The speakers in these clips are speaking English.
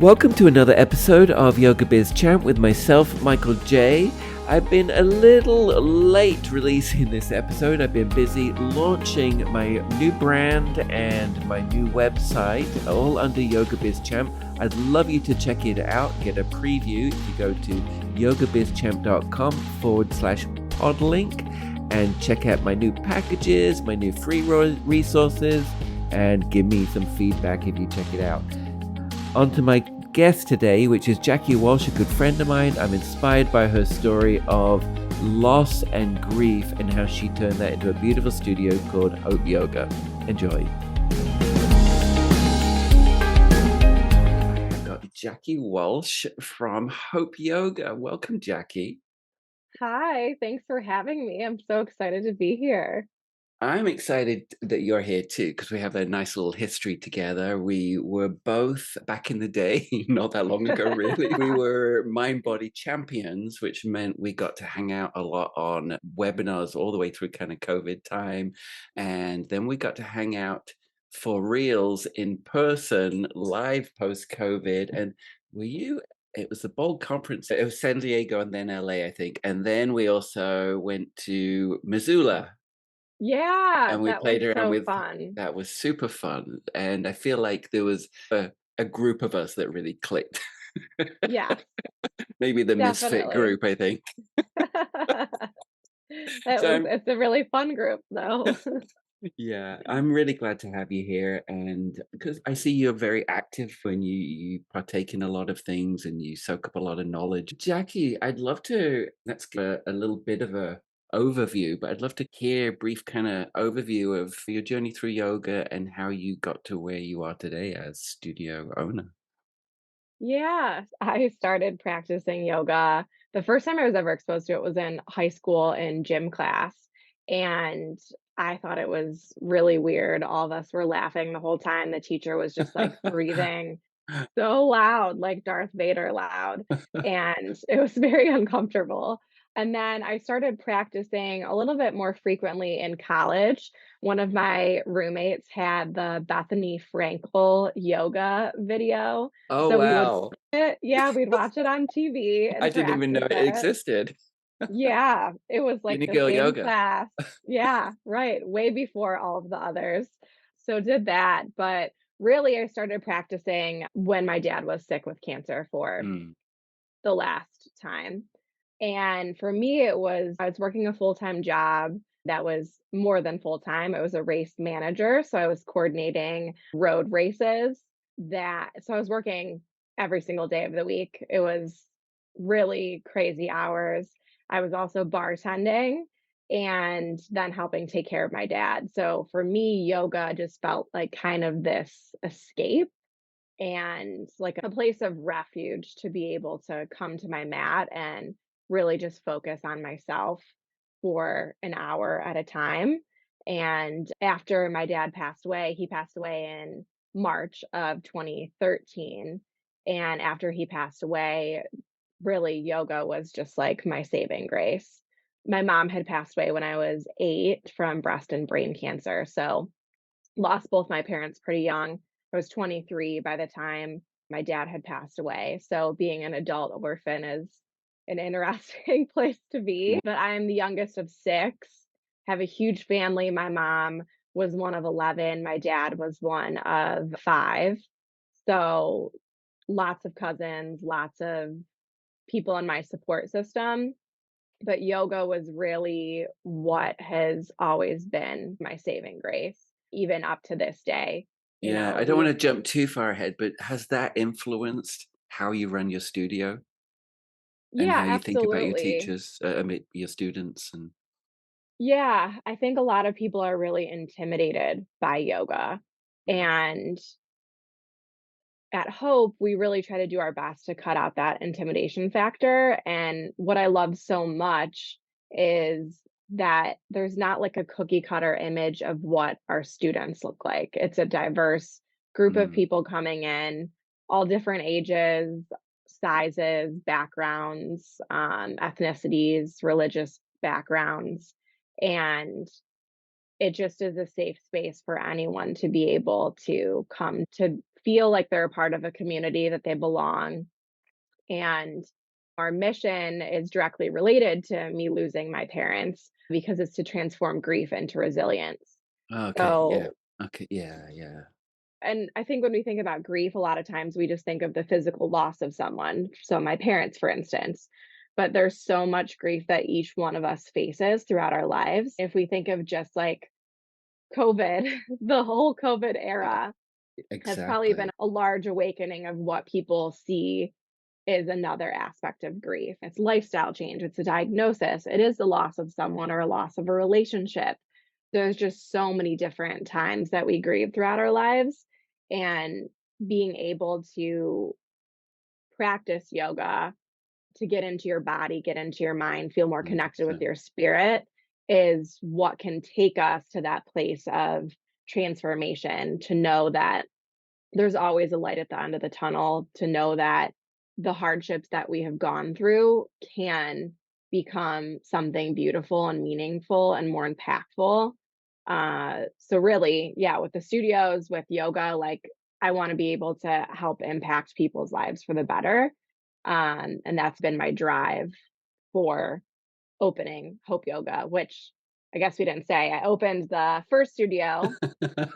Welcome to another episode of Yoga Biz Champ with myself, Michael J. I've been a little late releasing this episode. I've been busy launching my new brand and my new website, all under Yoga Biz Champ. I'd love you to check it out, get a preview. If you go to yogabizchamp.com/podlink and check out my new packages, my new free resources, and give me some feedback if you check it out. On to my guest today, which is Jackie Walsh, a good friend of mine. I'm inspired by her story of loss and grief and how she turned that into a beautiful studio called Hope Yoga. Enjoy. I've got Jackie Walsh from Hope Yoga. Welcome, Jackie. Hi, thanks for having me. I'm so excited to be here. I'm excited that you're here too, because we have a nice little history together. We were both back in the day, not that long ago, really. We were mind body champions, which meant we got to hang out a lot on webinars all the way through kind of COVID time. And then we got to hang out for reals in person, live post COVID. And it was the Bold Conference. It was San Diego and then LA, I think. And then we also went to Missoula. Yeah, And we that was played around so with fun. that was super fun, and I feel like there was a group of us that really clicked. Yes, Maybe the misfit definitely. group, I think. So It's a really fun group though. yeah, I'm really glad to have you here, and because I see you're very active when you partake in a lot of things and you soak up a lot of knowledge. Jackie, I'd love to let's get a little bit of a overview, but I'd love to hear a brief kind of overview of your journey through yoga and how you got to where you are today as studio owner. Yeah, I started practicing yoga. The first time I was ever exposed to it was in high school in gym class, and I thought it was really weird. All of us were laughing the whole time. The teacher was just like breathing so loud, like Darth Vader loud, and it was very uncomfortable. And then I started practicing a little bit more frequently in college. One of my roommates had the Bethany Frankel yoga video, Oh so we would wow. yeah, we'd watch it on TV I and didn't even know practice it it. existed. Yeah, it was like the Unigo same yoga. class. Yeah, right, way before all of the others. So did that, but really I started practicing when my dad was sick with cancer for Mm. the last time. And for me, I was working a full-time job that was more than full-time. I was a race manager, so I was coordinating road races so I was working every single day of the week. It was really crazy hours. I was also bartending and then helping take care of my dad. So for me, yoga just felt like kind of this escape and like a place of refuge to be able to come to my mat and really just focus on myself for an hour at a time. And after my dad passed away, he passed away in March of 2013. And after he passed away, really yoga was just like my saving grace. My mom had passed away when I was 8 from breast and brain cancer. So lost both my parents pretty young. I was 23 by the time my dad had passed away. So being an adult orphan is an interesting place to be. But I'm the youngest of 6, have a huge family. My mom was one of 11, my dad was one of 5. So lots of cousins, lots of people in my support system. But yoga was really what has always been my saving grace, even up to this day. You Yeah, know, I don't even want to jump too far ahead, but has that influenced how you run your studio and yeah, how you think about your absolutely. teachers, your students? And Yeah, I think a lot of people are really intimidated by yoga. mm, And at Hope, we really try to do our best to cut out that intimidation factor. And what I love so much is that there's not like a cookie cutter image of what our students look like. It's a diverse group of mm, people coming in, all different ages, sizes, backgrounds, ethnicities, religious backgrounds. And it just is a safe space for anyone to be able to come to feel like they're a part of a community, that they belong. And our mission is directly related to me losing my parents because it's to transform grief into resilience. Okay, yeah. So, Okay, yeah, yeah. and I think when we think about grief, a lot of times we just think of the physical loss of someone. So, my parents, for instance, but there's so much grief that each one of us faces throughout our lives. If we think of just like COVID, the whole COVID era has probably been Exactly. a large awakening of what people see is another aspect of grief. It's lifestyle change, it's a diagnosis, it is the loss of someone or a loss of a relationship. There's just so many different times that we grieve throughout our lives, and being able to practice yoga to get into your body, get into your mind, feel more connected with 100%. your spirit is what can take us to that place of transformation, to know that there's always a light at the end of the tunnel, to know that the hardships that we have gone through can become something beautiful and meaningful and more impactful. So really, yeah, with the studios, with yoga, like I want to be able to help impact people's lives for the better. And that's been my drive for opening Hope Yoga, which I guess we didn't say. I opened the first studio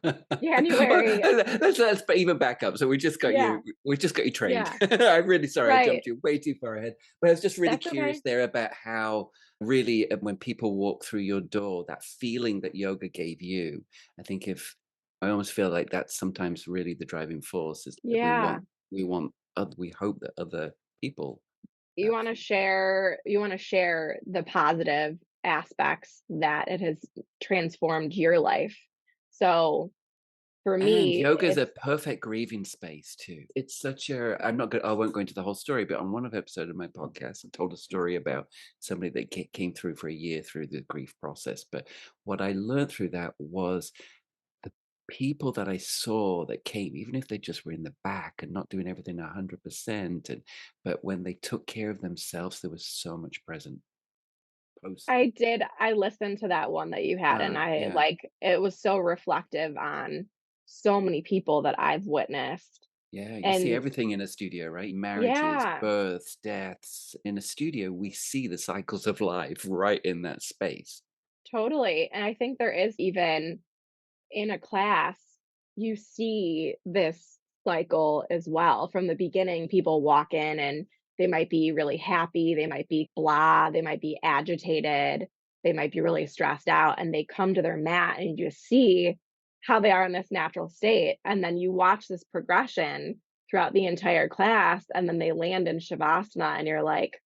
Well, January. let's even back up. So Yeah, we just got you trained. yeah, I'm really sorry I right. jumped you way too far ahead. But I was just really That's curious okay. there about how really when people walk through your door, that feeling that yoga gave you. I think if I almost feel like that's sometimes really the driving force is that Yeah. we hope that other people You that wanna feel. share the positive aspects that it has transformed your life. So, for And me, yoga is a it's perfect grieving space too. It's such a I'm not I won't go into the whole story, but on one of the episode of my podcast, I told a story about somebody that came through for a year through the grief process. But what I learned through that was the people that I saw that came, even if they just were in the back and not doing everything 100%, but when they took care of themselves, there was so much present post. I listened to that one that you had, and I Yeah. like, it was so reflective on so many people that I've witnessed. Yeah, you see And everything in a studio, right? Marriages, yeah, births, deaths. In a studio, we see the cycles of life right in that space. totally, and I think there is even in a class, you see this cycle as well. From the beginning, people walk in and they might be really happy, they might be blah, they might be agitated, they might be really stressed out, and they come to their mat and you just see how they are in this natural state. And then you watch this progression throughout the entire class, and then they land in Shavasana, and you're like,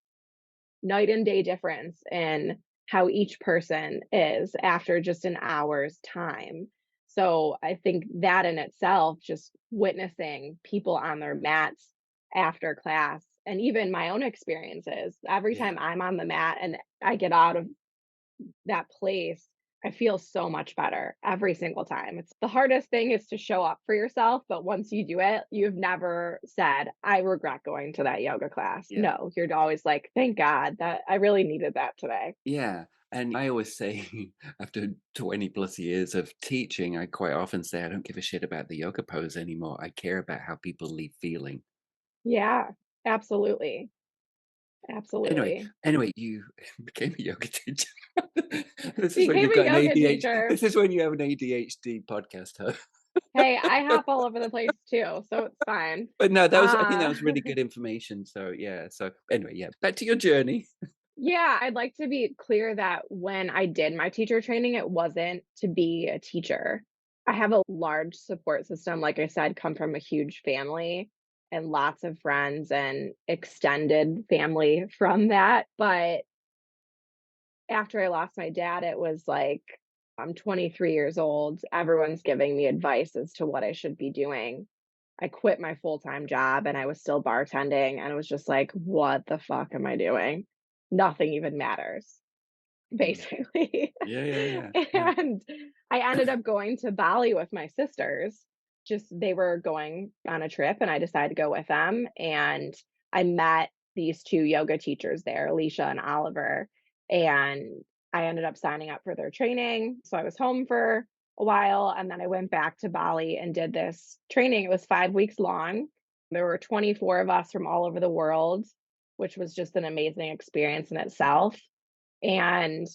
night and day difference in how each person is after just an hour's time. So I think that in itself, just witnessing people on their mats after class, and even my own experiences, every Yeah. time I'm on the mat and I get out of that place, I feel so much better every single time. It's the hardest thing is to show up for yourself, but once you do it, you've never said, "I regret going to that yoga class." Yeah. No, you're always like, "Thank God that I really needed that today." Yeah. And I always say, after 20 plus years of teaching, I quite often say, I don't give a shit about the yoga pose anymore. I care about how people leave feeling. Yeah, absolutely. Anyway, Absolutely. you became a yoga teacher. This is when Became you've a got an yoga ADHD. teacher. This is when you have an ADHD podcast, huh? Hey, I hop all over the place too, so it's fine. But no, I think that Uh was really good information. So yeah. So anyway, yeah, back to your journey. Yeah, I'd like to be clear that when I did my teacher training, it wasn't to be a teacher. I have a large support system. Like I said, come from a huge family and lots of friends and extended family from that. But after I lost my dad, it was like, I'm 23 years old. Everyone's giving me advice as to what I should be doing. I quit my full time job and I was still bartending. And it was just like, what the fuck am I doing? Nothing even matters, Mm. basically. Yeah, yeah, yeah, yeah. And I ended up going to Bali with my sisters. Just they were going on a trip and I decided to go with them. And I met these two yoga teachers there, Alicia and Oliver. And I ended up signing up for their training. So I was home for a while, and then I went back to Bali and did this training. It was 5 weeks long. There were 24 of us from all over the world, which was just an amazing experience in itself, and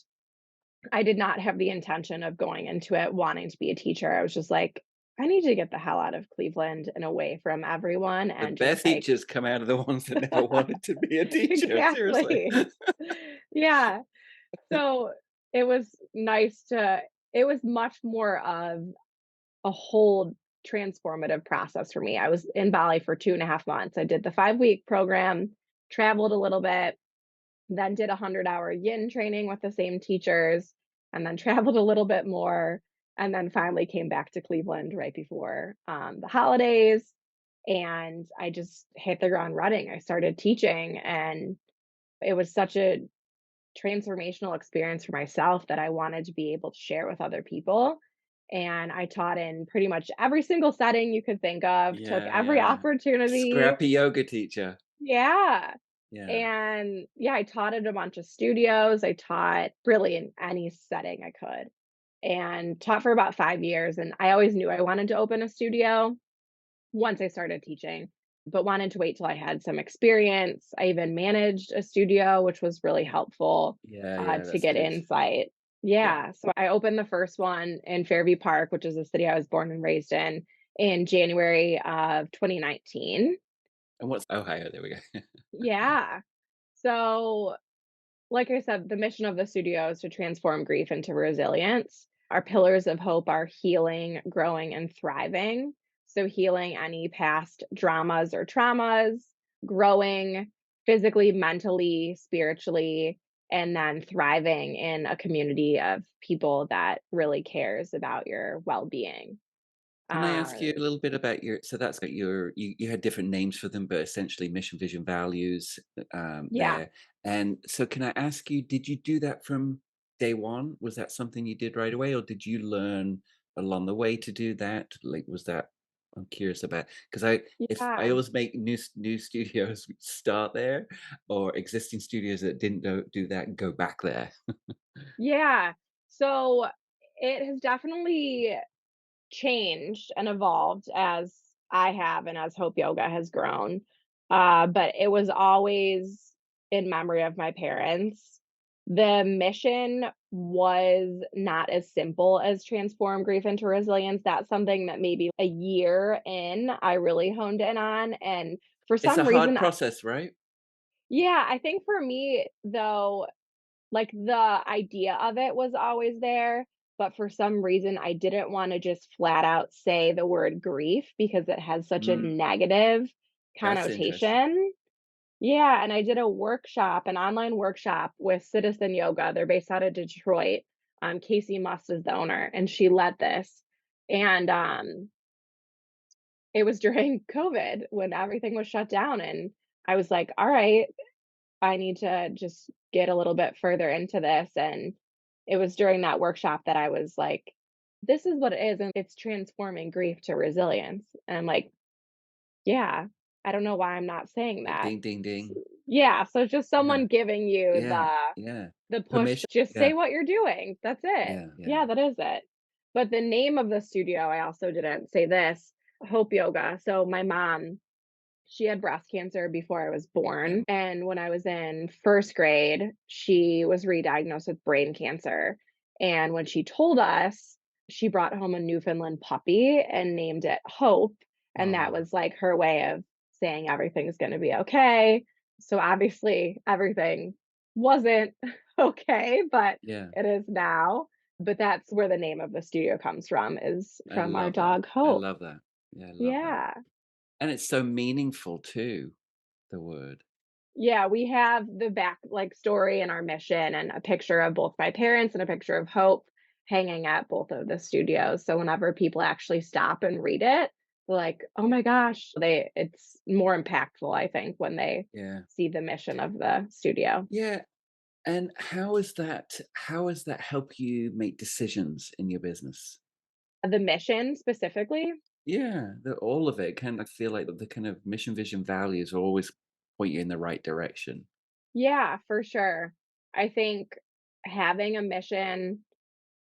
I did not have the intention of going into it wanting to be a teacher. I was just like, "I need to get the hell out of Cleveland and away from everyone," The and just best like teachers come out of the ones that never wanted to be a teacher, seriously. exactly. Yeah. So, it was nice to it was much more of a whole transformative process for me. I was in Bali for 2.5 months. I did the 5-week program, traveled a little bit, then did a 100-hour yin training with the same teachers, and then traveled a little bit more, and then finally came back to Cleveland right before, the holidays, and I just hit the ground running. I started teaching, and it was such a transformational experience for myself that I wanted to be able to share with other people, and I taught in pretty much every single setting you could think of, took Yeah, every yeah. opportunity. Scrappy yoga teacher. Yeah. Yeah. And, yeah, I taught at a bunch of studios. I taught really in any setting I could, and taught for about 5 years, and I always knew I wanted to open a studio once I started teaching, but wanted to wait till I had some experience. I even managed a studio, which was really helpful, Yeah, yeah, to that's get good. insight. Yeah. Yeah, so I opened the first one in Fairview Park, which is the city I was born and raised in January of 2019. And what's Ohio, there we go. Yeah. So, like I said, the mission of the studio is to transform grief into resilience. Our pillars of hope are healing, growing, and thriving. So, healing any past dramas or traumas, growing physically, mentally, spiritually, and then thriving in a community of people that really cares about your well being. Can I Uh, ask you a little bit about your so that's got your you had different names for them, but essentially mission, vision, values, yeah. there. And so can I ask you, did you do that from day one? Was that something you did right away, or did you learn along the way to do that? Like, was that I'm curious about because I Yeah. always make new studios start there, or existing studios that didn't do that go back there. Yeah. So, it has definitely changed and evolved as I have and as Hope Yoga has grown. But it was always in memory of my parents. The mission was not as simple as transform grief into resilience. That's something that maybe a year in, I really honed in on. And for It's a some hard reason, process, right? yeah, I think for me, though, like, the idea of it was always there, but for some reason, I didn't wanna just flat out say the word grief because it has such a Mm, negative that's interesting. connotation. Yeah, and I did a workshop, an online workshop with Citizen Yoga. They're based out of Detroit. Casey Must is the owner, and she led this. And, it was during COVID when everything was shut down, and I was like, "Alright, I need to just get a little bit further into this." And it was during that workshop that I was like, this is what it is, and it's transforming grief to resilience. And I'm like, yeah, I don't know why I'm not saying Like, that. ding, ding, S- ding. Yeah, so just Yeah, someone giving you yeah, yeah. the push, Permission. just Yeah, say what you're doing. That's it. yeah, yeah. Yeah, that is it. But the name of the studio, I also didn't say this, Hope Yoga. So my mom, she had breast cancer before I was Yeah. born, and when I was in 1st grade, she was re-diagnosed with brain cancer, and when she told us, she brought home a Newfoundland puppy and named it Hope, and that Oh, was, like, her way of saying everything's gonna be okay. So, obviously, everything wasn't okay, but yeah. it is now. But that's where the name of the studio comes from, is I from our love that. dog, I Hope. love that. Yeah, I love that. Yeah. And it's so meaningful too, the word. Yeah, we have the back like story and our mission and a picture of both my parents and a picture of Hope hanging at both of the studios. So whenever people actually stop and read it, they're like, "Oh my gosh." It's more impactful, I think, when they Yeah. see the mission of the studio. Yeah. And how has that helped you make decisions in your business? The mission specifically? Yeah, all of it. Kind of feel like the kind of mission, vision, values are always point you in the right direction. Yeah, for sure. I think having a mission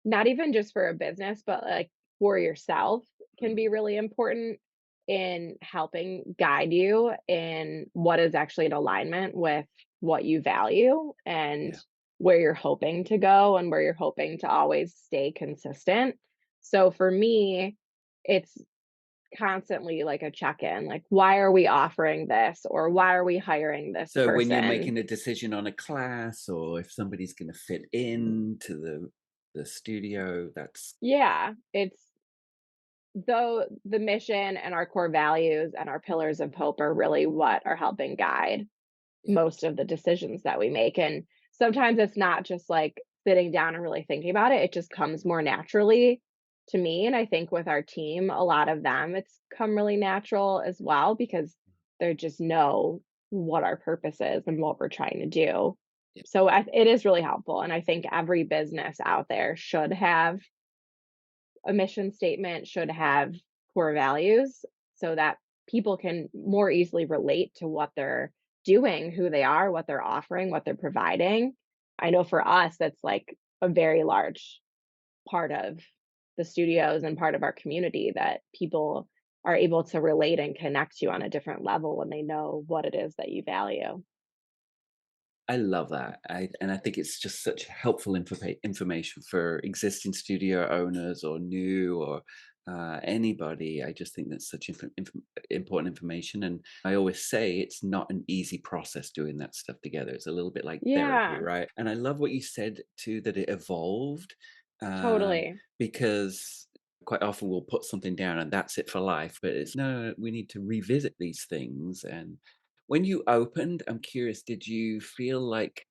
not even just for a business, but, like, for yourself can Mm, be really important in helping guide you in what is actually in alignment with what you value and yeah. where you're hoping to go and where you're hoping to always stay consistent. So for me, it's constantly like a check-in, like, "Why are we offering this?" or "Why are we hiring this So when you're person?" making a decision on a class or if somebody's gonna fit into the studio, that's Yeah, it's though the mission and our core values and our pillars of hope are really what are helping guide yeah, most of the decisions that we make, and sometimes it's not just, like, sitting down and really thinking about it, it just comes more naturally to me, and I think with our team, a lot of them, it's come really natural as well because they just know what our purpose is and what we're trying to do. yeah. So, it is really helpful, and I think every business out there should have a mission statement, should have core values so that people can more easily relate to what they're doing, who they are, what they're offering, what they're providing. I know for us, that's like a very large part of the studios and part of our community that people are able to relate and connect to on a different level when they know what it is that you value. I love that. I think it's just such helpful information for existing studio owners or new or anybody. I just think that's such important information. And I always say it's not an easy process doing that stuff together. It's a little bit like therapy, Yeah, right? And I love what you said too, that it evolved totally. because quite often we'll put something down and that's it for life. But it's no, we need to revisit these things. And when you opened, I'm curious, did you feel like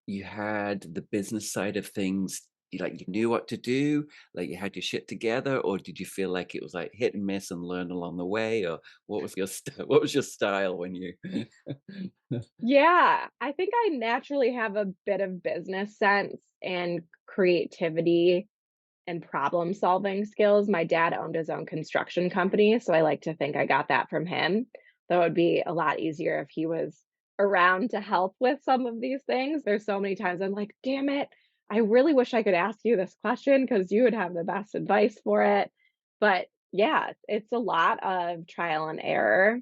you had the business side of things, like you knew what to do, like you had your shit together, or did you feel like it was like hit and miss and learn along the way, or what was your what was your style when you? Yeah, I think I naturally have a bit of business sense and creativity and problem solving skills. My dad owned his own construction company, so I like to think I got that from him. Though it'd be a lot easier if he was around to help with some of these things. There's so many times I'm like, damn it, I really wish I could ask you this question because you would have the best advice for it. But yeah, it's a lot of trial and error.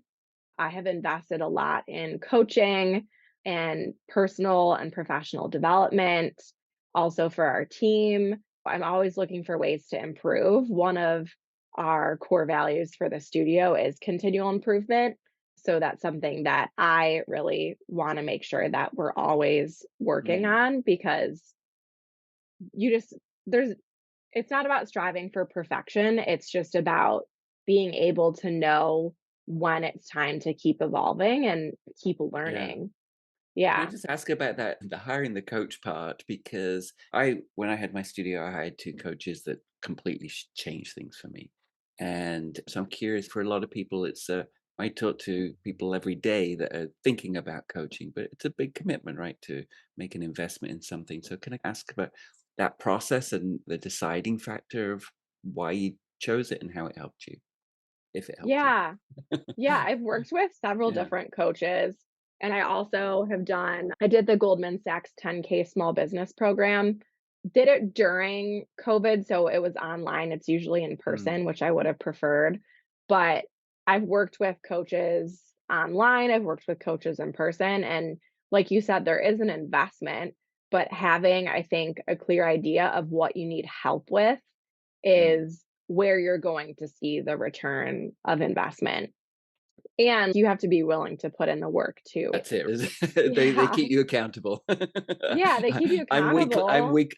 I have invested a lot in coaching and personal and professional development, also for our team. I'm always looking for ways to improve. One of our core values for the studio is continual improvement. So that's something that I really want to make sure that we're always working Mm, on because you just, there's, it's not about striving for perfection. It's just about being able to know when it's time to keep evolving and keep yeah. learning. Can I Yeah. just ask about that, the hiring the coach part? Because when I had my studio, I hired two coaches that completely changed things for me. And so I'm curious, for a lot of people, I talk to people every day that are thinking about coaching, but it's a big commitment, right? To make an investment in something. So can I ask about that process and the deciding factor of why you chose it and how it helped you, if it helped you? Yeah. Yeah, I've worked with several Yeah. different coaches, and I did the Goldman Sachs 10K small business program. Did it during COVID, so it was online. It's usually in Mm, person, which I would have preferred. But I've worked with coaches online, I've worked with coaches in person, and like you said, there is an investment, but having, I think, a clear idea of what you need help with mm. is where you're going to see the return of investment. And you have to be willing to put in the work too. That's it. They Yeah. keep you accountable. Yeah, they keep you accountable.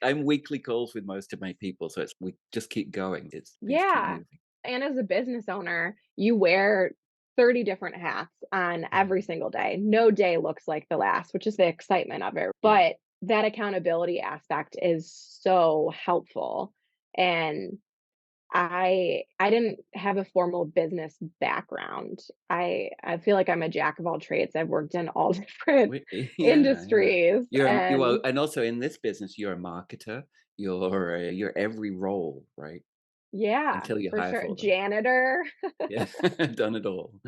I'm weekly calls with most of my people, so it's we just keep going. It's things keep Yeah. moving. And as a business owner, you wear 30 different hats on every Mm, single day. No day looks like the last, which is the excitement of it. yeah. But that accountability aspect is so helpful. And I didn't have a formal business background. I feel like I'm a jack of all trades. I've worked in all different Yeah, yeah. industries You are, and and also in this business, you're a marketer. You're every role, right? yeah, Until you for hire sure. for them. Janitor, Yeah, done it all.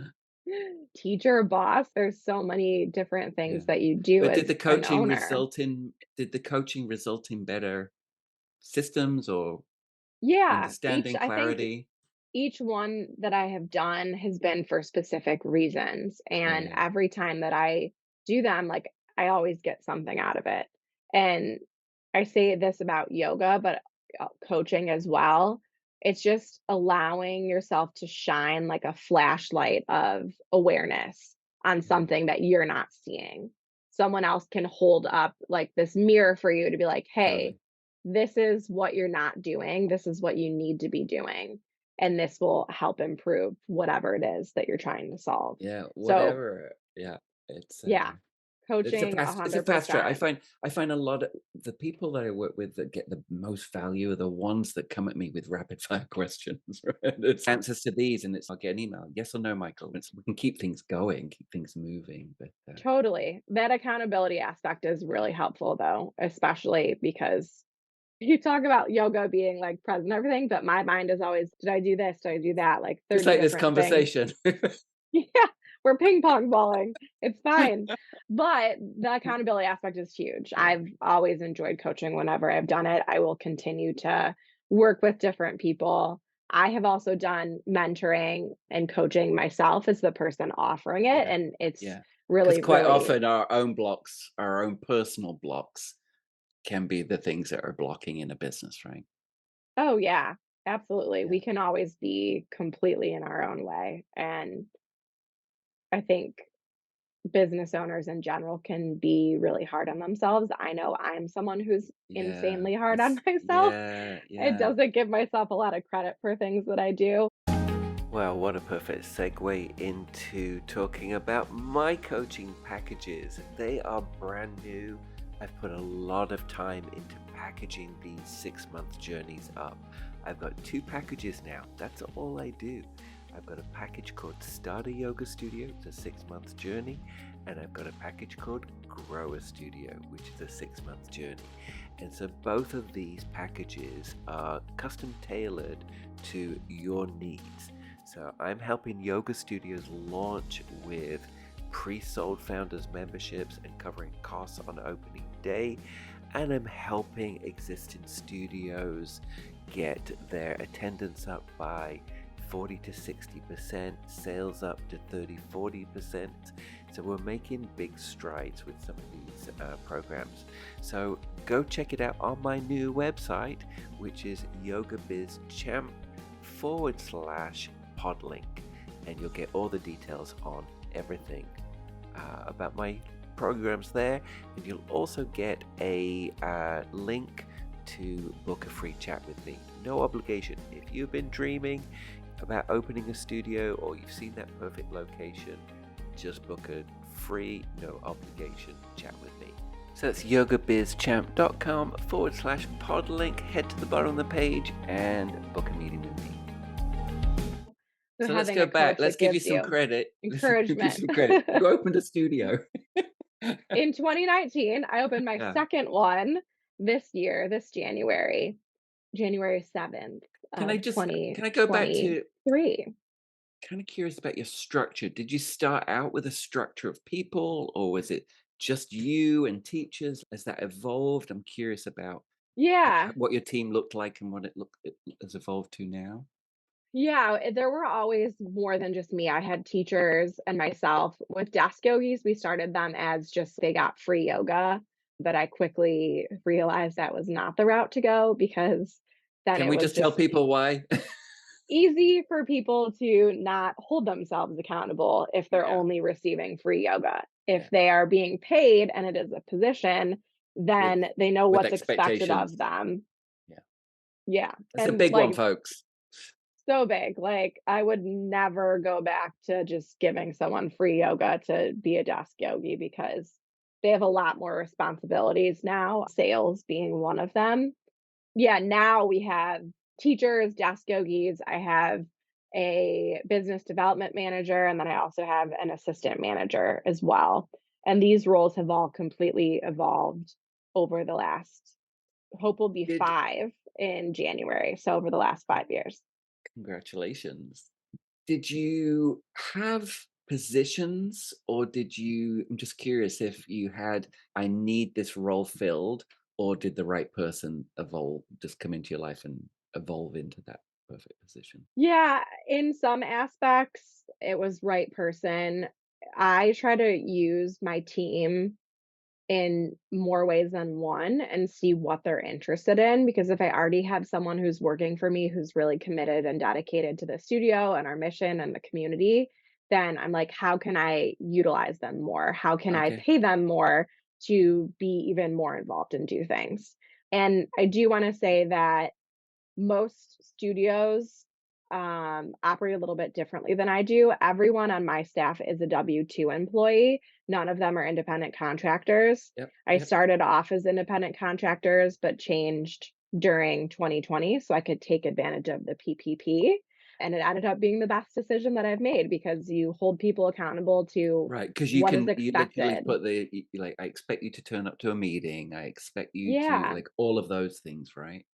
teacher, boss, there's so many different Yeah. things that you do But as an owner. did the coaching result in better? systems or Yeah, each understanding, I think clarity? each one that I have done has been for specific reasons, and Yeah, every time that I do them, like, I always get something out of it, and I say this about yoga, but, coaching as well. It's just allowing yourself to shine like a flashlight of awareness on mm, something that you're not seeing. Someone else can hold up, like, this mirror for you to be like, "Hey, totally. this is what you're not doing. This is what you need to be doing." And this will help improve whatever it is that you're trying to solve. Yeah, So, whatever. Yeah, it's yeah, coaching it's a fast track. 100%. I find a lot of the people that I work with that get the most value are the ones that come at me with rapid fire questions. Right? It's answers to these, and it's I'll get an email, yes or no, Michael. We can keep things going, keep things moving. But Totally. That accountability aspect is really helpful though, especially because you talk about yoga being like present and everything, but my mind is always, did I do this? Did I do that? Like just 30 like this different things. conversation. Yeah, we're ping pong balling. It's fine. But the accountability aspect is huge. Yeah, I've always enjoyed coaching whenever I've done it. I will continue to work with different people. I have also done mentoring and coaching myself as the person offering it. yeah, And it's yeah. Because really, quite really, often our own blocks, our own personal blocks, can be the things that are blocking in a business, right? oh, yeah, absolutely. Yeah. We can always be completely in our own way. And I think business owners in general can be really hard on themselves. I know I'm someone who's Yeah, insanely hard on it's myself. yeah, It yeah. doesn't give myself a lot of credit for things that I do. Well, what a perfect segue into talking about my coaching packages. They are brand new. I've put a lot of time into packaging these 6 month journeys up. I've got two packages now. That's all I do. I've got a package called Start a Yoga Studio, it's a 6 month journey, and I've got a package called Grow a Studio, which is a 6 month journey. And so both of these packages are custom tailored to your needs. So I'm helping yoga studios launch with pre-sold founders memberships and covering costs on opening day. And I'm helping existing studios get their attendance up by 40 to 60%, sales up to 30-40%. So we're making big strides with some of these programs. So go check it out on my new website, which is Yoga Biz Champ /podlink, and you'll get all the details on everything about my programs there, and you'll also get a link to book a free chat with me. No obligation. If you've been dreaming about opening a studio or you've seen that perfect location, just book a free, no obligation chat with me. So that's yogabizchamp.com /podlink. Head to the bottom of the page and book a meeting with me. So So let's having go a back. coach Let's that give you gives some you credit. Give you encouragement. some credit. You opened a studio. In 2019, I opened my Yeah. second one this year, this January, January 7th Can I of just can I go back to 2023. kind of curious about your structure? Did you start out with a structure of people, or was it just you and teachers? As that evolved, I'm curious about Yeah. what your team looked like and what it has evolved to now. Yeah, there were always more than just me. I had teachers and myself. With desk yogis, we started them as just they got free yoga, but I quickly realized that was not the route to go because then Can it we was just tell just people why? easy for people to not hold themselves accountable if they're Yeah, only receiving free yoga. If yeah. they are being paid and it is a position, With then they know with what's expected expectations. of them. Yeah, Yeah. that's a And big one, like folks. so big. Like, I would never go back to just giving someone free yoga to be a desk yogi because they have a lot more responsibilities now, sales being one of them. Yeah, now we have teachers, desk yogis. I have a business development manager, and then I also have an assistant manager as well. And these roles have all completely evolved over the last, hope will be Did 5 in January. So over the last 5 years. Congratulations. Did you have positions, or did you I'm just curious if you had, "I need this role filled," or did the right person evolve, just come into your life and evolve into that perfect position? Yeah, in some aspects, it was right person. I try to use my team in more ways than one and see what they're interested in, because if I already have someone who's working for me who's really committed and dedicated to the studio and our mission and the community, then I'm like, how can I utilize them more? How can I Okay. pay them more to be even more involved and do things? And I do want to say that most studios operate a little bit differently than I do. Everyone on my staff is a W-2 employee. None of them are independent contractors. Yep. I Yep. started off as independent contractors, but changed during 2020 so I could take advantage of the PPP. And it ended up being the best decision that I've made because you hold people accountable to Right, because what is you literally expected. put like, I expect you to turn up to a meeting. I expect you to Yeah. like all of those things, right?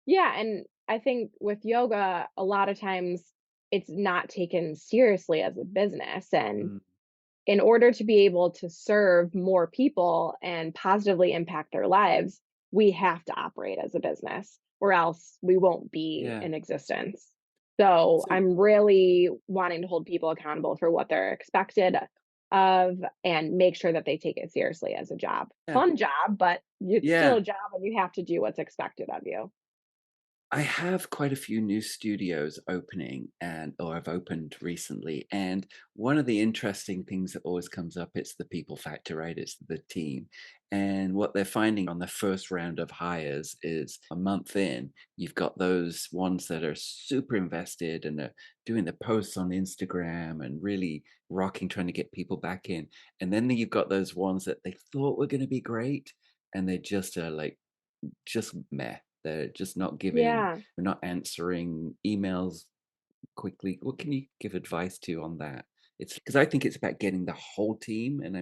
Yeah, and I think with yoga, a lot of times it's not taken seriously as a business. And Mm, in order to be able to serve more people and positively impact their lives, we have to operate as a business, or else we won't be yeah. in existence. So So I'm really wanting to hold people accountable for what they're expected of and make sure that they take it seriously as a job. yeah, Fun job, but it's still yeah. a job and you have to do what's expected of you. I have quite a few new studios opening and or I've opened recently. And one of the interesting things that always comes up, it's the people factor, right? It's the team. And what they're finding on the first round of hires is a month in, you've got those ones that are super invested and they're doing the posts on Instagram and really rocking, trying to get people back in. And then you've got those ones that they thought were going to be great and they just are like just meh. They're just not giving, Yeah. they're not answering emails quickly. What can you give advice to on that? It's because I think it's about getting the whole team. And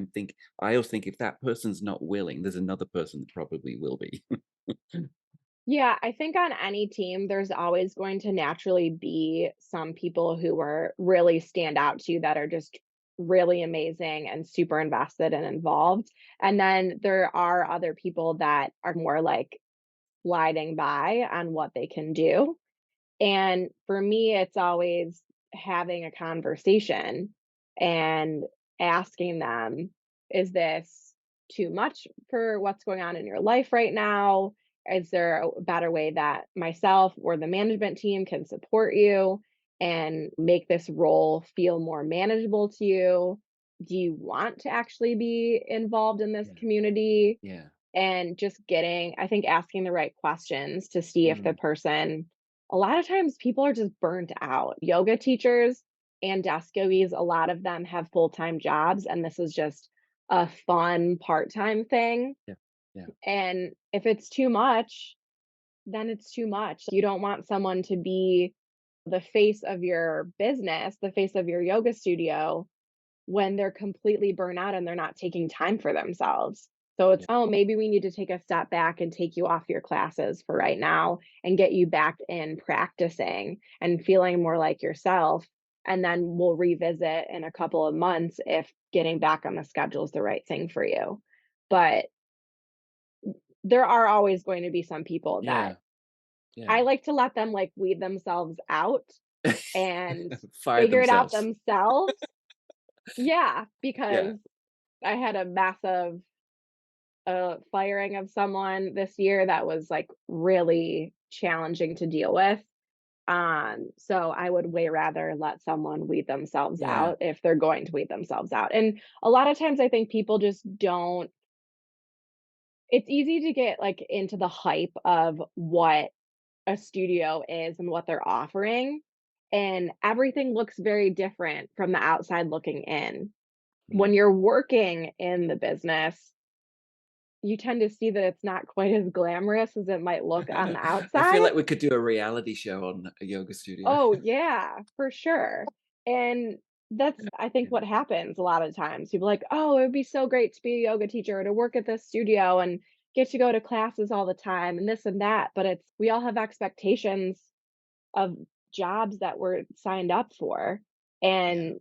I always think if that person's not willing, there's another person that probably will be. Yeah, I think on any team, there's always going to naturally be some people who are really stand out to you that are just really amazing and super invested and involved. And then there are other people that are more like sliding by on what they can do. And for me, it's always having a conversation and asking them, is this too much for what's going on in your life right now? Is there a better way that myself or the management team can support you and make this role feel more manageable to you? Do you want to actually be involved in this Yeah. community? Yeah. And just getting I think asking the right questions to see if the Mm, person a lot of times people are just burnt out. Yoga teachers and desk yogis, a lot of them have full-time jobs, and this is just a fun part-time thing. yeah. Yeah. And if it's too much, then it's too much. You don't want someone to be the face of your business, the face of your yoga studio, when they're completely burnt out and they're not taking time for themselves. So it's, Yeah. oh, maybe we need to take a step back and take you off your classes for right now and get you back in practicing and feeling more like yourself. And then we'll revisit in a couple of months if getting back on the schedule is the right thing for you. But there are always going to be some people that Yeah. Yeah. I like to let them like weed themselves out and Fire figure it out themselves. themselves. Yeah, Yeah. because I had a massive firing of someone this year that was like really challenging to deal with. So I would way rather let someone weed themselves Yeah. out if they're going to weed themselves out. And a lot of times I think people just don't it's easy to get like into the hype of what a studio is and what they're offering. And everything looks very different from the outside looking in. Mm. When you're working in the business, you tend to see that it's not quite as glamorous as it might look on the I feel outside. like we could do a reality show on a yoga studio. Oh, yeah, for sure. And that's, I think, Yeah. what happens a lot of times. People are like, oh, it would be so great to be a yoga teacher or to work at this studio and get to go to classes all the time and this and that. But it's, we all have expectations of jobs that we're signed up for. Yeah. And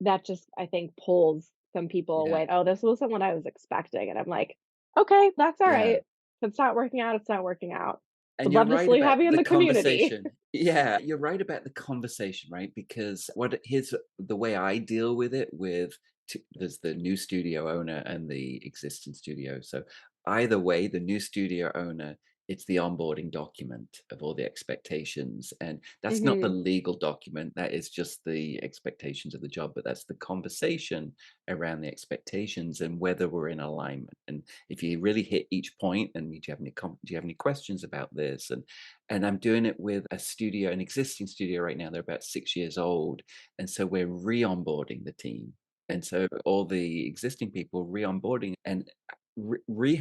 that just, I think, pulls some people Yeah. away. Oh, this wasn't what I was expecting. And I'm like, okay, that's all Yeah. right. If it's not working out, it's not working out. And Would you're love to right still about have you in the the community. conversation. Yeah, you're right about the conversation, right? Because here's the way I deal with it there's the new studio owner and the existing studio. So either way, the new studio owner, it's the onboarding document of all the expectations. And that's not the Mhm. legal document. That is just the expectations of the job, but that's the conversation around the expectations and whether we're in alignment. And if you really hit each point and do you have any questions about this? And I'm doing it with an existing studio right now. They're about 6 years old. And so we're re-onboarding the team. And so all the existing people re-onboarding and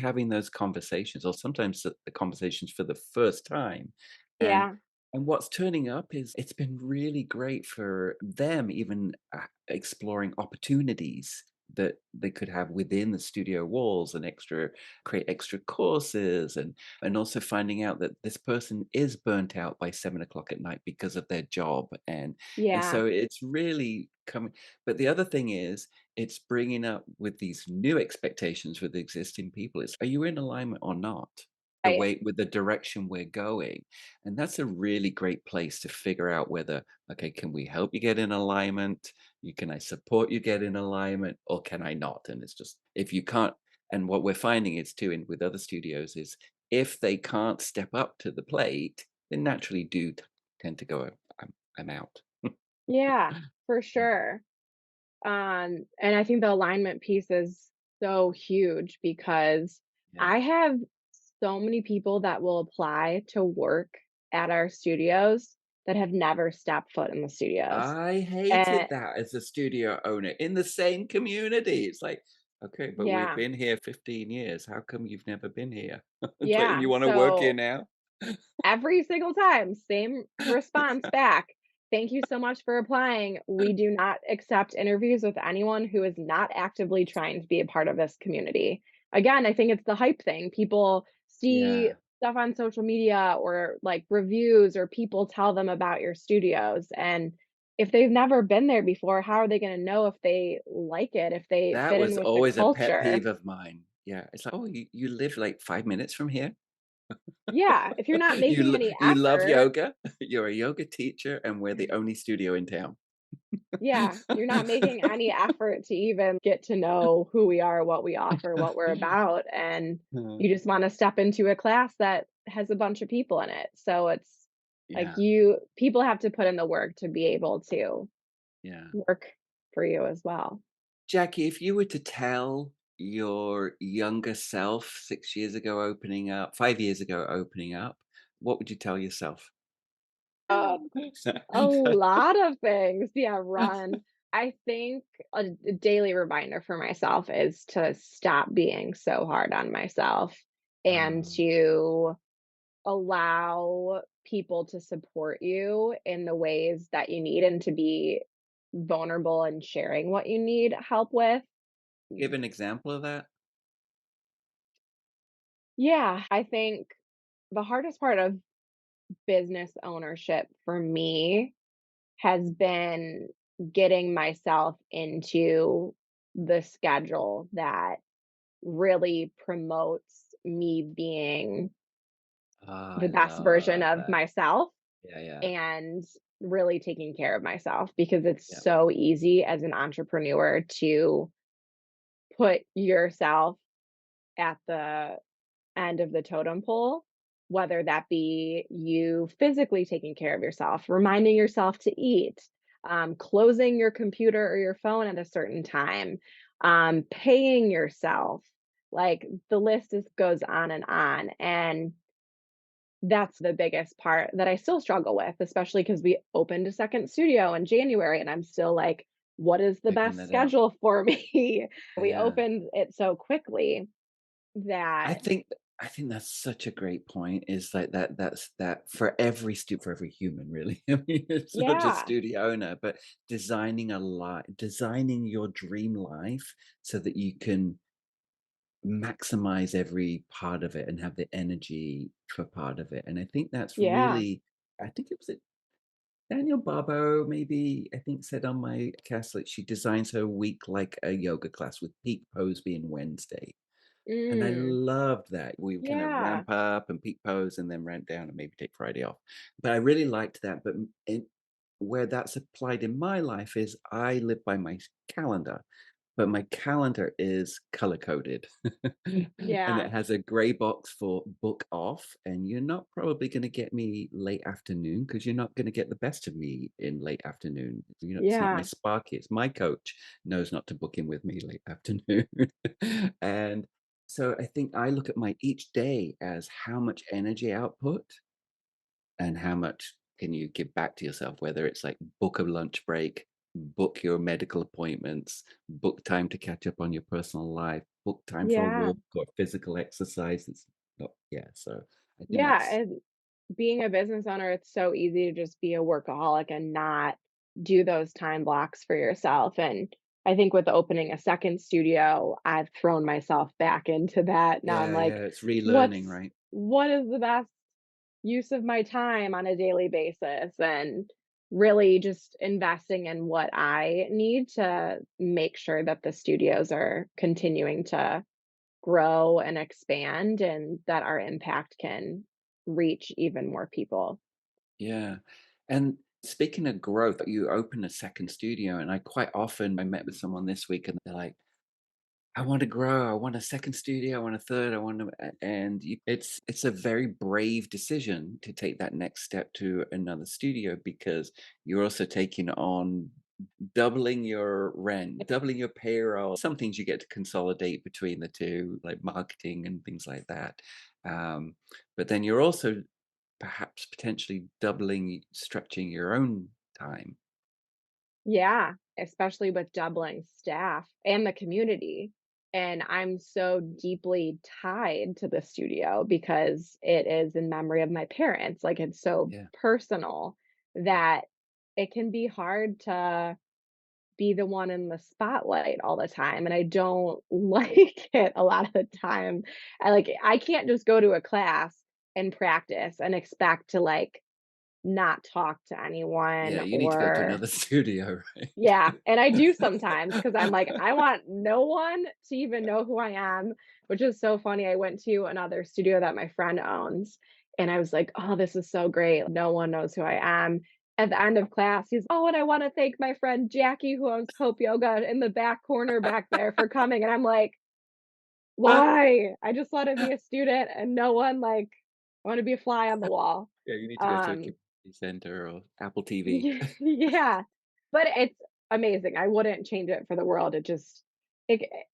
having those conversations, or sometimes the conversations for the first time. And Yeah. and what's turning up is it's been really great for them, even exploring opportunities that they could have within the studio walls and create extra courses, and also finding out that this person is burnt out by 7 o'clock at night because of their job. And Yeah. so it's really coming. But the other thing is, it's bringing up with these new expectations with existing people. It's, are you in alignment or not? The Right. way with the direction we're going. And that's a really great place to figure out whether, okay, can we help you get in alignment? Can I support you get in alignment, or can I not? And it's just, if you can't, and what we're finding is too in with other studios is, if they can't step up to the plate, they naturally do tend to go, I'm out. Yeah, for sure. And I think the alignment piece is so huge because Yeah. I have so many people that will apply to work at our studios that have never stepped foot in the studios. I And hated that as a studio owner in the same community. It's like, okay, but we've yeah, been here 15 years. How come you've never been here? It's like, and yeah. you want to work here So now? every single time, same response back. Thank you so much for applying. We do not accept interviews with anyone who is not actively trying to be a part of this community. Again, I think it's the hype thing. People see Yeah. stuff on social media or like reviews, or people tell them about your studios. And if they've never been there before, how are they going to know if they like it, if they That fit in was with the always a pet culture? peeve of mine. Yeah. It's like, oh, you live like 5 minutes from here. Yeah, if you're not making any You love effort. yoga. You're a yoga teacher, and we're the only studio in town. Yeah, you're not making any effort to even get to know who we are, what we offer, what we're about, and Uh, you just wanna step into a class that has a bunch of people in it. So it's like yeah. you people have to put in the work to be able to Yeah. work for you as well. Jackie, if you were to tell your younger self 6 years ago opening up, 5 years ago opening up, what would you tell yourself? Uh, a lot of things. Yeah, run. I think a daily reminder for myself is to stop being so hard on myself and Um, to allow people to support you in the ways that you need, and to be vulnerable and sharing what you need help with. Give an example of that. Yeah, I think the hardest part of business ownership for me has been getting myself into the schedule that really promotes me being Ah, I the best version love of that. myself, Yeah, yeah, and really taking care of myself, because it's yeah. so easy as an entrepreneur to put yourself at the end of the totem pole, whether that be you physically taking care of yourself, reminding yourself to eat, closing your computer or your phone at a certain time, paying yourself. Like the list is goes on and on. And that's the biggest part that I still struggle with, especially because we opened a second studio in January, and I'm still like, what is the Figuring best that out. schedule for me? We Yeah. opened it so quickly I that, think I think that's such a great point. Is like that's that for every for every human, really. I mean, it's not just yeah, studio owner, but designing your dream life so that you can maximize every part of it and have the energy for part of it. And I think that's yeah, really, I think it was Daniel Barbo, maybe, I think, said on my cast, like, she designs her week like a yoga class with peak pose being Wednesday. And I Mm, loved that. We kind of yeah. ramp up and peak pose and then ramp down and maybe take Friday off. But I really liked that. But where that's applied in my life is I live by my calendar, but my calendar is color coded and Yeah. it has a gray box for book off. And you're not probably going to get me late afternoon because you're not going to get the best of me in late afternoon. You know, it's not my Yeah. sparky. It's my coach knows not to book in with me late afternoon. And so I think I look at my each day as how much energy output and how much can you give back to yourself, whether it's like book a lunch break, book your medical appointments, book time to catch up on your personal life, book time for a Yeah. walk or physical exercise. It's not, yeah. So I think Yeah. that's, And being a business owner, it's so easy to just be a workaholic and not do those time blocks for yourself. And I think with opening a second studio, I've thrown myself back into that. Now I'm yeah, yeah, like, it's relearning, what's right? what is the best use of my time on a daily basis? And really just investing in what I need to make sure that the studios are continuing to grow and expand and that our impact can reach even more people. Yeah. And speaking of growth, you open a second studio, and I quite often I met with someone this week, and they're like, I want to grow. I want a second studio. I want a third. I want to, and it's a very brave decision to take that next step to another studio because you're also taking on doubling your rent, doubling your payroll. Some things you get to consolidate between the two, like marketing and things like that. Um, but then you're also perhaps potentially doubling, stretching your own time. Yeah, especially with doubling staff and the community. And I'm so deeply tied to the studio because it is in memory of my parents. Like it's so Yeah, personal yeah, that it can be hard to be the one in the spotlight all the time. And I don't like it a lot of the time. I can't just go to a class and practice and expect to like not talk to anyone yeah. You need to go to or another studio, right? yeah, and I do sometimes because 'cause I'm like, I want no one to even know who I am, which is so funny. I went to another studio that my friend owns, and I was like, "Oh, this is so great. No one knows who I am." At the end of class, he's, "Oh, and I wanna thank my friend Jackie who owns Hope Yoga in the back corner back there for coming." And I'm like, "Why? I just wanna be a student and no one, like I wanna be a fly on the wall." Yeah, you need to go to a Um community center or Apple TV. Yeah, but it's amazing. I wouldn't change it for the world. It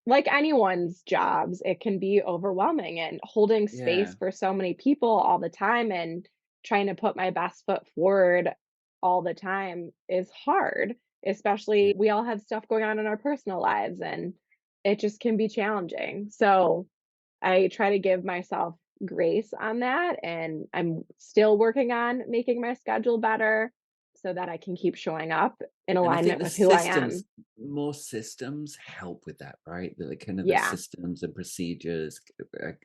like anyone's jobs, it can be overwhelming and holding space Yeah, for so many people all the time and trying to put my best foot forward all the time is hard, yeah. especially we all have stuff going on in our personal lives and it just can be challenging. So, I try to give myself grace on that, and I'm still working on making my schedule better so that I can keep showing up in And I think alignment the with who I systems, am. more systems help with that, right? The kind of the Yeah. systems and procedures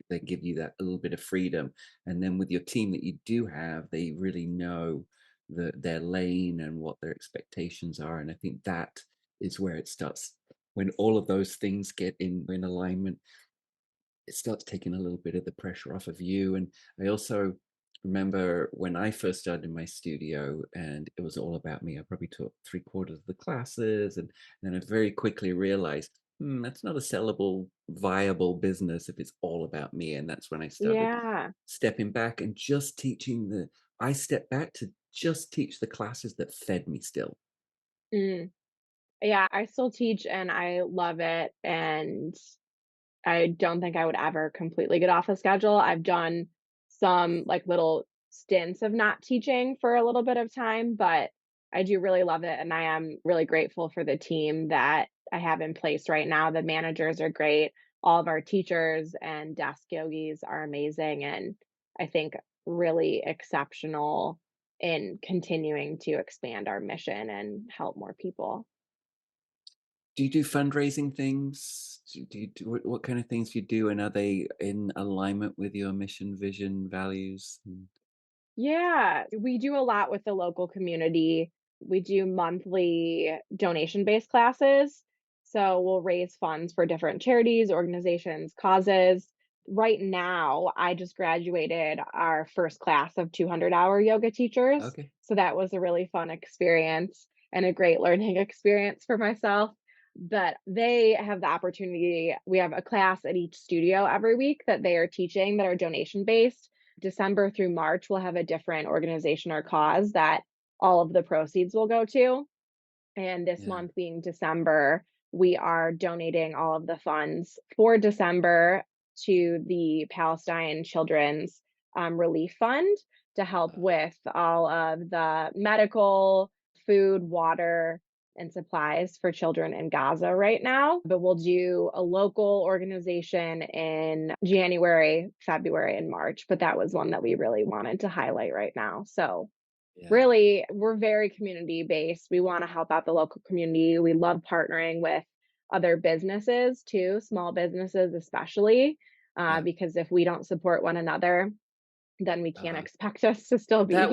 that give you that a little bit of freedom. And then with your team that you do have, they really know their lane and what their expectations are. And I think that is where it starts when all of those things get in alignment. It starts taking a little bit of the pressure off of you. And I also remember when I first started in my studio and it was all about me, I probably took three-quarters of the classes. And then I very quickly realized, that's not a sellable, viable business if it's all about me. And that's when I started Yeah. stepping back and just I stepped back to just teach the classes that fed me still. Mm. Yeah, I still teach and I love it, and I don't think I would ever completely get off the schedule. I've done some, like, little stints of not teaching for a little bit of time, but I do really love it, and I am really grateful for the team that I have in place right now. The managers are great. All of our teachers and desk yogis are amazing, and I think really exceptional in continuing to expand our mission and help more people. Do you do fundraising things? What kind of things do you do, and are they in alignment with your mission, vision, values? Yeah, we do a lot with the local community. We do monthly donation-based classes. So we'll raise funds for different charities, organizations, causes. Right now, I just graduated our first class of 200-hour yoga teachers. Okay. So that was a really fun experience and a great learning experience for myself. But they have the opportunity. We have a class at each studio every week that they are teaching that are donation based. December through March, we'll have a different organization or cause that all of the proceeds will go to. And this Yeah. month being December, we are donating all of the funds for December to the Palestine Children's Relief Fund to help Uh, with all of the medical, food, water, and supplies for children in Gaza right now. But we'll do a local organization in January, February, and March. But that was one that we really wanted to highlight right now. So yeah. really, we're very community based. We wanna help out the local community. We love partnering with other businesses too, small businesses especially, Yeah. because if we don't support one another, then we can't Uh-huh. expect us to still be here.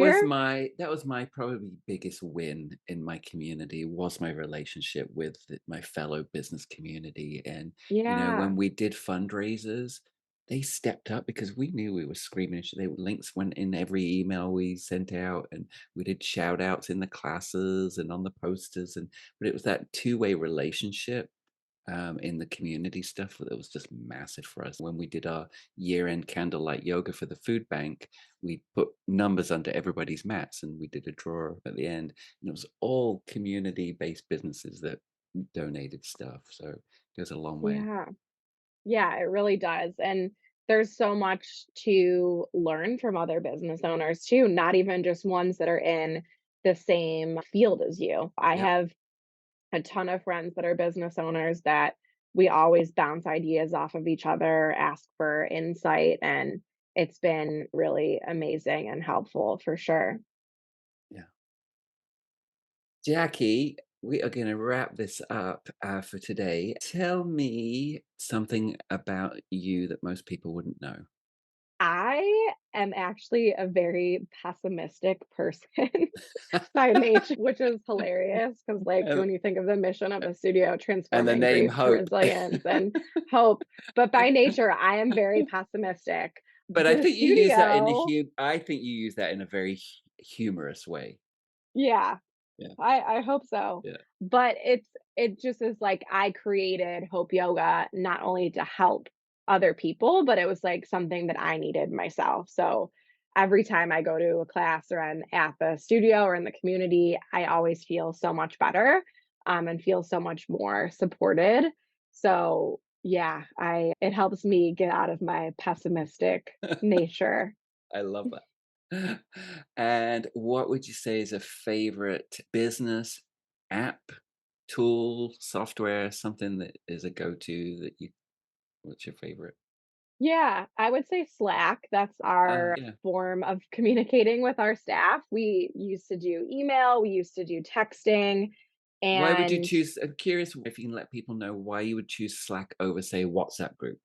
That was my probably biggest win in my community was my relationship with my fellow business community. And, Yeah, when we did fundraisers, they stepped up because we knew we were screaming. They links went in every email we sent out, and we did shout outs in the classes and on the posters. But it was that two-way relationship in the community stuff that was just massive for us. When we did our year-end candlelight yoga for the food bank, we put numbers under everybody's mats and we did a draw at the end. And it was all community-based businesses that donated stuff. So it goes a long way. yeah, yeah, it really does. And there's so much to learn from other business owners too, not even just ones that are in the same field as you. I Yep. have a ton of friends that are business owners that we always bounce ideas off of each other, ask for insight, and it's been really amazing and helpful for sure. Yeah. Jackie, we are going to wrap this up for today. Tell me something about you that most people wouldn't know. I am actually a very pessimistic person by nature, which is hilarious because, like, and, when you think of the mission of the studio, and the transforming name grief to Hope. resilience and hope. But by nature, I am very pessimistic. But I The think you use that in a studio, I think you use that in a very humorous way. yeah, Yeah, I hope so. yeah, But it just is like I created Hope Yoga not only to help other people, but it was like something that I needed myself. So every time I go to a class or I'm at the studio or in the community, I always feel so much better and feel so much more supported. So yeah, I it helps me get out of my pessimistic nature. I love that. And what would you say is a favorite business app, tool, software, something that is a go-to that you what's your favorite? Yeah, I would say Slack. That's our Yeah. form of communicating with our staff. We used to do email, we used to do texting, Why would you and choose I'm curious if you can let people know why you would choose Slack over, say, WhatsApp group.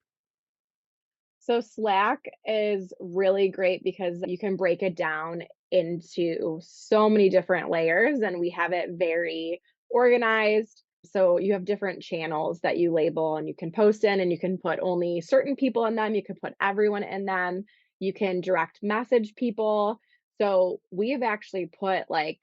so Slack is really great because you can break it down into so many different layers and we have it very organized. So you have different channels that you label and you can post in and you can put only certain people in them, you can put everyone in them, you can direct message people. So we've actually put like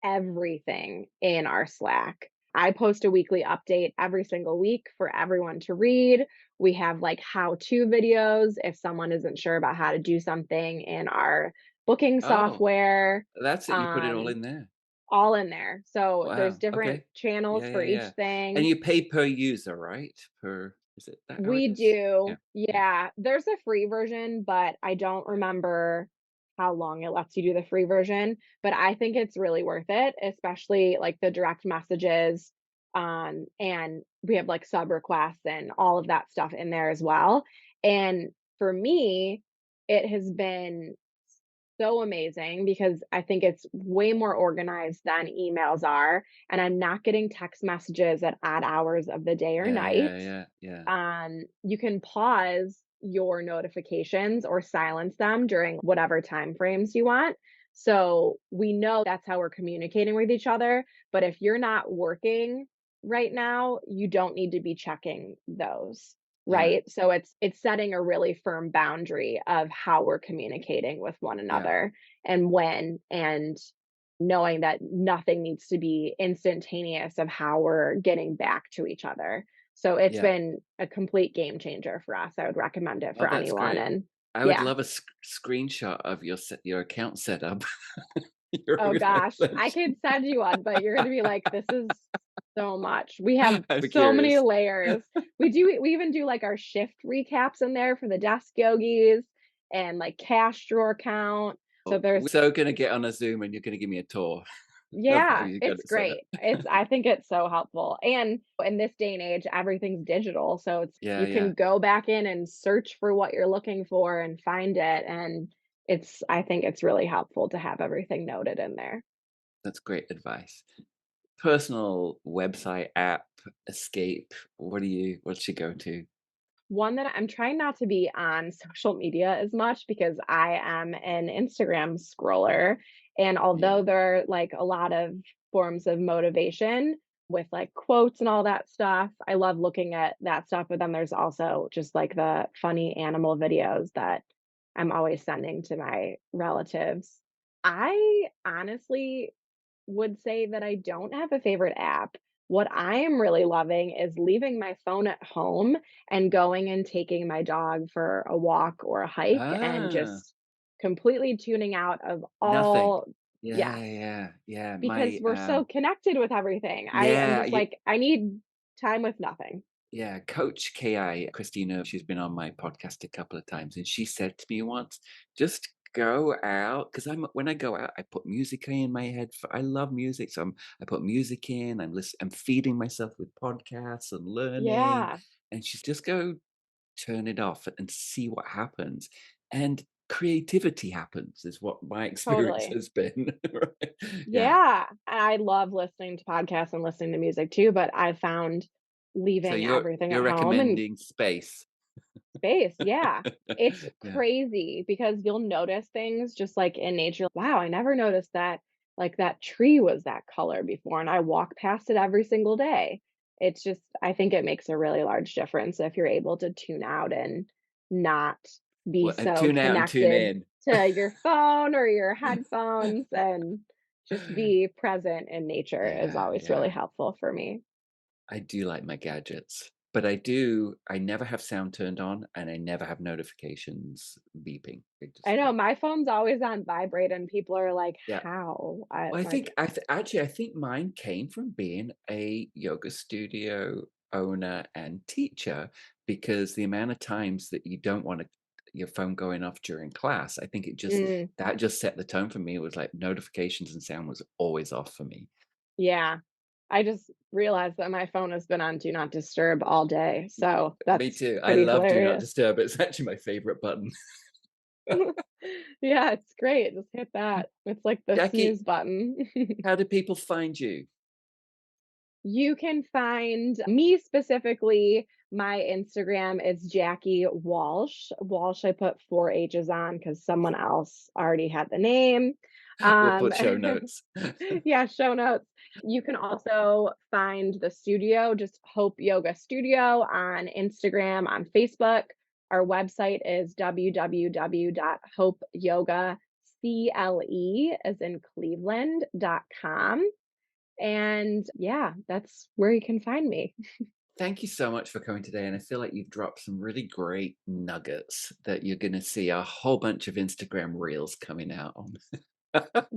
everything in our Slack. I post a weekly update every single week for everyone to read. We have like how to videos if someone isn't sure about how to do something in our booking Oh, software, that's it. You put it all um, in there. all in there. So there's Wow. different Okay. channels Yeah, for yeah, each yeah. And thing. you pay per user, right? Per is it that how it We is? Yeah. do. Yeah. Yeah, there's a free version, but I don't Yeah. remember how long it lets you do the free version, but I think it's really worth it, especially like the direct messages, and we have like sub requests and all of that stuff in there as well. And for me, it has been so amazing because I think it's way more organized than emails are, and I'm not getting text messages at odd hours of the day or Yeah, yeah, night. yeah, yeah. You can pause your notifications or silence them during whatever time frames you want. So we know that's how we're communicating with each other. But if you're not working right now, you don't need to be checking those, Yeah. right? So it's setting a really firm boundary of how we're communicating with one Yeah. another and when, and knowing that nothing needs to be instantaneous of how we're getting back to each other. So it's Yeah. been a complete game changer for us. I would recommend it Oh, for that's anyone. great. And I would yeah. love a screenshot of your account setup. Your Oh gosh, I organization. could send you one, but you're gonna be like, "This is so much." We have I'm so many curious. layers. We even do, like, our shift recaps in there for the desk yogis and, like, cash drawer count. So Oh, there's we're so gonna get on a Zoom and you're gonna give me a tour of how yeah, you got it's it set up. great. I think it's so helpful, and in this day and age, everything's digital, so it's Yeah, you yeah. can go back in and search for what you're looking for and find it, and I think it's really helpful to have everything noted in there. That's great advice. Personal website, app, escape, what's your go-to? One that I'm trying not to be on social media as much because I am an Instagram scroller. And Yeah. although there are like a lot of forms of motivation with like quotes and all that stuff, I love looking at that stuff. But then there's also just like the funny animal videos that I'm always sending to my relatives. I honestly would say that I don't have a favorite app. What I am really loving is leaving my phone at home and going and taking my dog for a walk or a hike and Ah, just completely tuning out of nothing. all Yeah, yes, yeah, yeah. because we're so connected with everything. I am Yeah, just like, I need time with nothing. yeah, Coach KI, Christina, she's been on my podcast a couple of times, and she said to me once, just go out because when I go out, I put music in my head. I love music, so I put music in. I'm feeding myself with podcasts and learning, Yeah, and she's just go turn it off and see what happens, and creativity happens is what my experience totally. has been. Right? Yeah. Yeah, I love listening to podcasts and listening to music too, but I found So leaving everything you're at home and recommending space. space, yeah. It's Yeah. crazy because you'll notice things just like in nature. Wow, I never noticed that like that tree was that color before and I walk past it every single day. It's just I think it makes a really large difference if you're able to tune out and not be Well, so tune out and tune connected in. to your phone or your headphones and just be present in nature is Yeah, always really yeah. helpful for me. I do like my gadgets, but I never have sound turned on and I never have notifications beeping. I know my phone's always on vibrate and people are like, Yeah. "How?" I Well, like actually, I think mine came from being a yoga studio owner and teacher because the amount of times that you don't want your phone going off during class, I think mm, that just set the tone for me. It was like notifications and sound was always off for me. yeah. I just realized that my phone has been on do not disturb all day, so Me that's too. I pretty love Do Not hilarious. Disturb. It's actually my favorite button. Yeah, it's great, just hit that. It's like the Jackie, snooze button. how do people find you? You can find me specifically, my Instagram is Jackie Walsh. Walsh, I put 4 H's on because someone else already had the name. We'll Um put show notes. yeah, show notes. You can also find the studio, just Hope Yoga Studio on Instagram, on Facebook. Our website is www.hopeyogacle as in Cleveland.com. And yeah, that's where you can find me. Thank you so much for coming today. And I feel like you've dropped some really great nuggets that you're going to see a whole bunch of Instagram reels coming out on.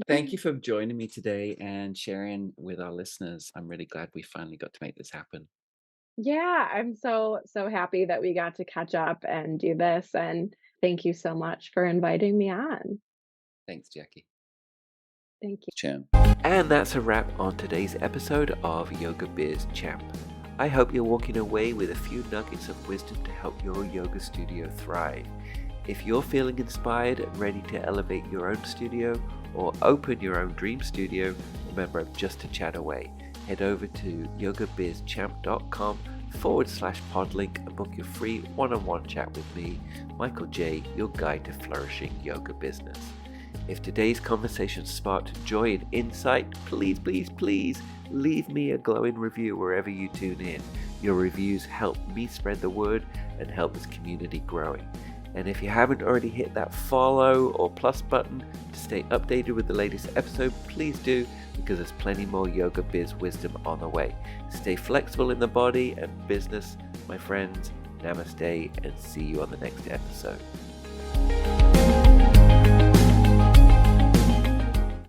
Thank you for joining me today and sharing with our listeners. I'm really glad we finally got to make this happen. Yeah, I'm so happy that we got to catch up and do this. And thank you so much for inviting me on. Thanks, Jackie. Thank you. Champ. And that's a wrap on today's episode of Yoga Biz Champ. I hope you're walking away with a few nuggets of wisdom to help your yoga studio thrive. If you're feeling inspired and ready to elevate your own studio or open your own dream studio, remember I'm just a chat away. Head over to yogabizchamp.com/podlink and book your free one-on-one chat with me, Michael J., your guide to flourishing yoga business. If today's conversation sparked joy and insight, please leave me a glowing review wherever you tune in. Your reviews help me spread the word and help this community growing. And if you haven't already hit that follow or plus button to stay updated with the latest episode, please do, because there's plenty more Yoga Biz wisdom on the way. Stay flexible in the body and business, my friends. Namaste, and see you on the next episode.